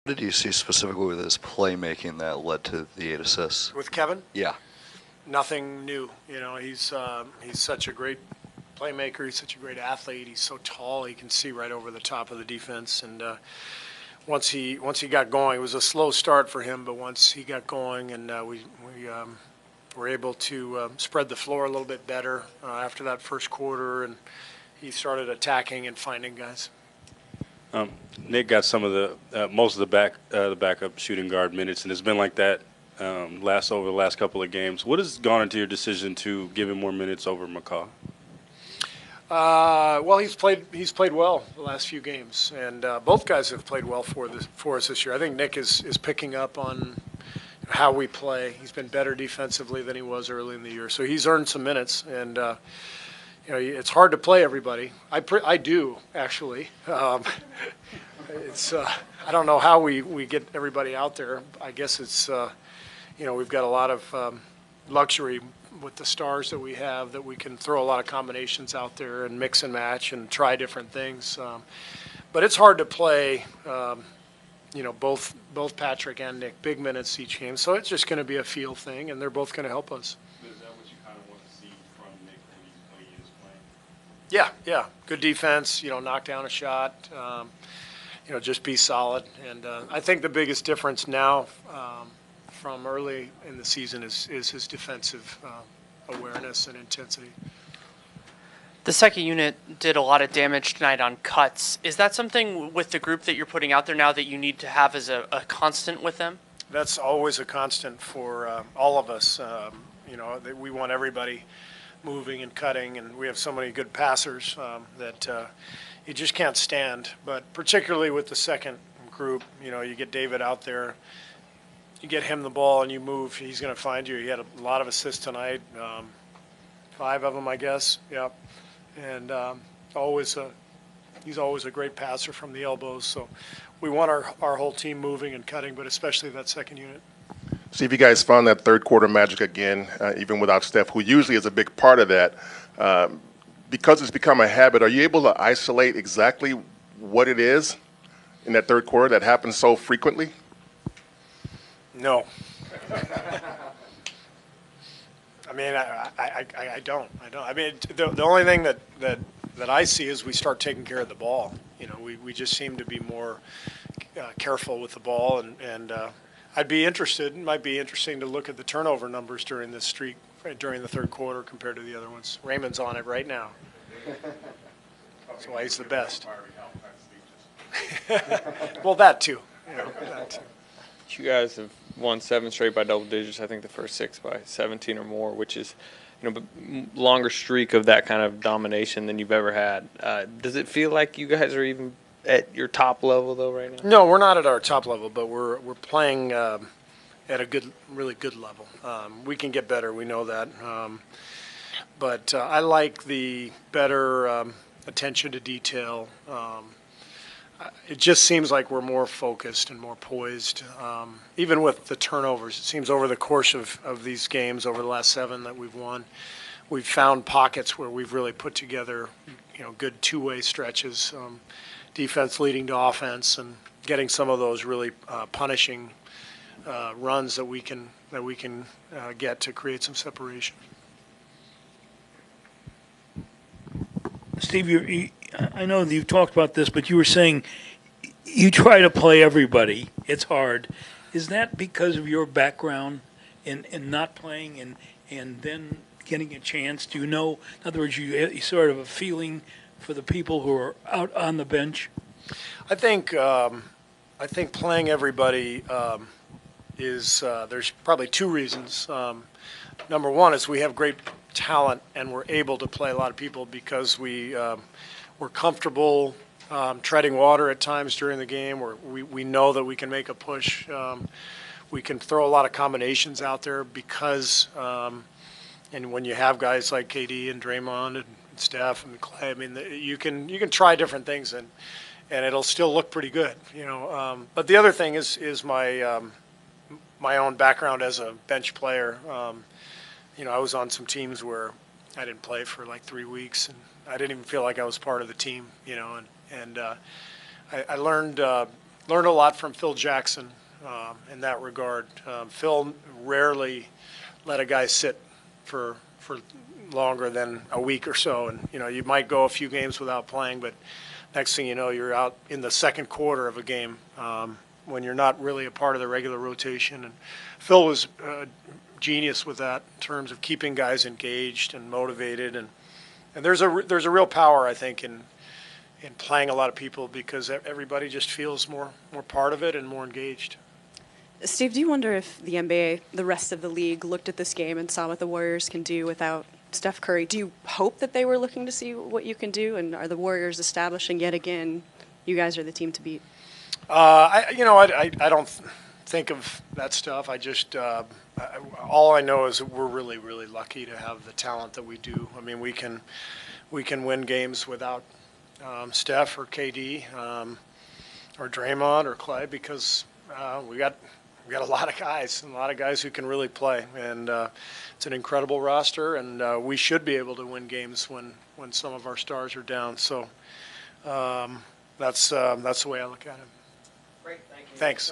What did you see specifically with his playmaking that led to the 8 assists? With Kevin, Yeah. nothing new. He's such a great playmaker. He's such a great athlete. He's so tall. He can see right over the top of the defense. And once he got going, it was a slow start for him. But once he got going, and we were able to spread the floor a little bit better after that first quarter, and he started attacking and finding guys. Nick got some of the most of the backup shooting guard minutes, and it's been like that over the last couple of games. What has gone into your decision to give him more minutes over McCaw? Well, he's played well the last few games, and both guys have played well for us this year. I think Nick is picking up on how we play. He's been better defensively than he was early in the year, so he's earned some minutes. And it's hard to play everybody. I do actually. It's I don't know how we get everybody out there. I guess it's we've got a lot of luxury with the stars that we have, that we can throw a lot of combinations out there and mix and match and try different things. But it's hard to play, both Patrick and Nick, big minutes each game. So it's just going to be a feel thing, and they're both going to help us. Is that what you kind of want to see from Nick when he is playing? Yeah. Good defense, knock down a shot, just be solid. And I think the biggest difference now from early in the season is his defensive awareness and intensity. The second unit did a lot of damage tonight on cuts. Is that something with the group that you're putting out there now that you need to have as a constant with them? That's always a constant for all of us. We want everybody moving and cutting, and we have so many good passers that you just can't stand. But particularly with the second group, you get David out there, you get him the ball and you move, he's going to find you. He had a lot of assists tonight, 5 of them, I guess. Yep. And he's always a great passer from the elbows. So we want our whole team moving and cutting, but especially that second unit. Steve, you guys found that third quarter magic again, even without Steph, who usually is a big part of that. Because it's become a habit, are you able to isolate exactly what it is in that third quarter that happens so frequently? No. I mean, I don't. I mean, the only thing that I see is we start taking care of the ball. We just seem to be more careful with the ball, and I'd be interested. It might be interesting to look at the turnover numbers during this streak, during the third quarter compared to the other ones. Raymond's on it right now. That's why he's the best. Well, that too. That too. You guys have won 7 straight by double digits. I think the first 6 by 17 or more, which is, longer streak of that kind of domination than you've ever had. Does it feel like you guys are even at your top level though right now? No, we're not at our top level, but we're playing at a really good level. We can get better. We know that. But I like the better attention to detail. It just seems like we're more focused and more poised. Even with the turnovers, it seems over the course of these games, over the last 7 that we've won, we've found pockets where we've really put together, good two-way stretches, defense leading to offense, and getting some of those really punishing runs that we can get to create some separation. Steve, I know that you've talked about this, but you were saying you try to play everybody. It's hard. Is that because of your background in not playing and then getting a chance? Do you know, in other words, you sort of a feeling for the people who are out on the bench? I think playing everybody is there's probably 2 reasons. Number one is we have great talent and we're able to play a lot of people because we're comfortable treading water at times during the game. We know that we can make a push. We can throw a lot of combinations out there because and when you have guys like KD and Draymond and Steph and Clay, I mean, you can try different things and it'll still look pretty good, But the other thing is my my own background as a bench player. I was on some teams where I didn't play for like 3 weeks, and I didn't even feel like I was part of the team, and I learned, learned a lot from Phil Jackson in that regard. Phil rarely let a guy sit for longer than a week or so, and you might go a few games without playing, but next thing you know, you're out in the second quarter of a game when you're not really a part of the regular rotation. And Phil was genius with that in terms of keeping guys engaged and motivated, and there's a real power, I think, in playing a lot of people, because everybody just feels more part of it and more engaged. Steve, do you wonder if the NBA, the rest of the league, looked at this game and saw what the Warriors can do without Steph Curry? Do you hope that they were looking to see what you can do, and are the Warriors establishing yet again, you guys are the team to beat? I don't think of that stuff. I just all I know is that we're really, really lucky to have the talent that we do. I mean, we can win games without Steph or KD or Draymond or Clay, because we got a lot of guys who can really play, and it's an incredible roster, and we should be able to win games when some of our stars are down. So that's the way I look at it. Great, thank you. Thanks.